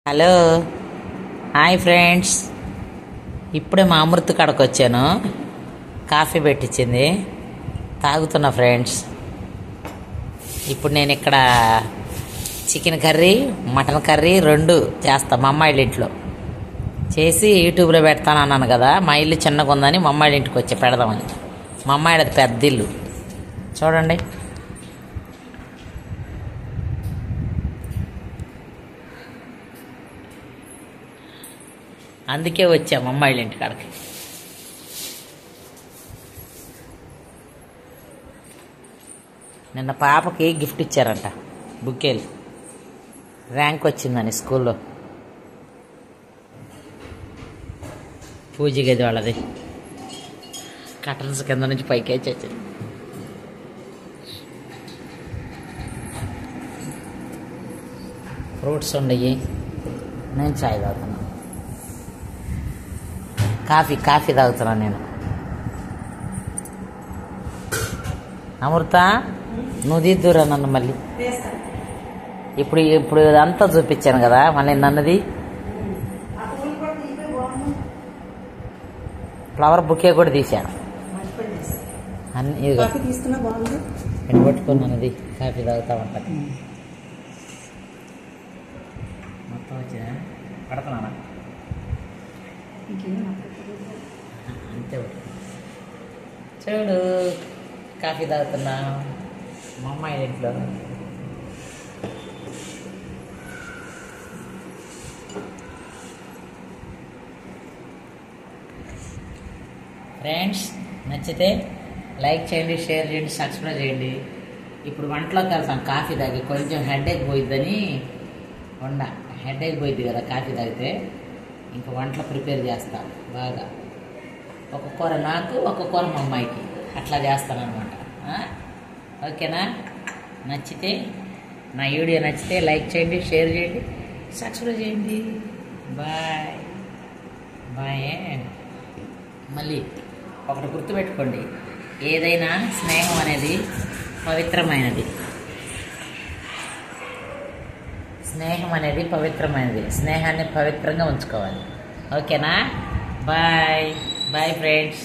Hello hi friends, ఇప్పుడే మా అమృత కాడకు వచ్చాను. కాఫీ పెట్టించింది, తాగుతున్నా ఫ్రెండ్స్. ఇప్పుడు నేను ఇక్కడ చికెన్ కర్రీ, మటన్ కర్రీ రెండు చేస్తా మా అమ్మాయిల ఇంట్లో చేసి యూట్యూబ్లో పెడతాను అన్నాను కదా. మా ఇల్లు చిన్నగా ఉందని మా అమ్మాయిల ఇంటికి వచ్చి పెడదామని. మా అమ్మాయిలది పెద్ద ఇల్లు చూడండి. అందుకే వచ్చాము అమ్మాయిల ఇంటి కాడకి. నిన్న పాపకి గిఫ్ట్ ఇచ్చారంట, బుకేలు. ర్యాంక్ వచ్చిందని స్కూల్లో. పూజ గది వాళ్ళది. కటన్స్ కింద నుంచి పైకి వచ్చి ఫ్రూట్స్ ఉండయి. నేను చాయ్ తాగుతున్నా, కాఫీ తాగుతున్నాను నేను. అమృత నువ్వు దిద్దురా నన్ను మళ్ళీ. ఇప్పుడు ఇదంతా చూపించాను కదా, మళ్ళీ నన్నది ఫ్లవర్ బుకే కూడా తీశాను. అన్ని ఇదిగో పట్టుకున్నాను. అది కాఫీ తాగుతా ఉంటాను. మొత్తం వచ్చినా పడుతున్నానా అంతే. చూడు కాఫీ తాగుతున్నా మా అమ్మాయి ఇంట్లో. ఫ్రెండ్స్ నచ్చితే లైక్ చేయండి, షేర్ చేయండి, సబ్స్క్రైబ్ చేయండి. ఇప్పుడు వంటలోకి వెళ్తాం. కాఫీ తాగి కొంచెం హెడేక్ పోయిద్దని హెడేక్ పోయిద్ది కదా కాఫీ తాగితే. ఇంకా వంటలు ప్రిపేర్ చేస్తా బాగా. ఒక కూర నాకు, ఒక కూర మా అమ్మాయికి, అట్లా చేస్తానన్నమాట. ఓకేనా? నచ్చితే నా వీడియో నచ్చితే లైక్ చేయండి, షేర్ చేయండి, సబ్స్క్రైబ్ చేయండి. Bye bye. మళ్ళీ ఒకటి గుర్తుపెట్టుకోండి, ఏదైనా స్నేహం అనేది పవిత్రమైనది. స్నేహం అనేది పవిత్రమైనది. స్నేహాన్ని పవిత్రంగా ఉంచుకోవాలి. ఓకేనా? Bye bye friends.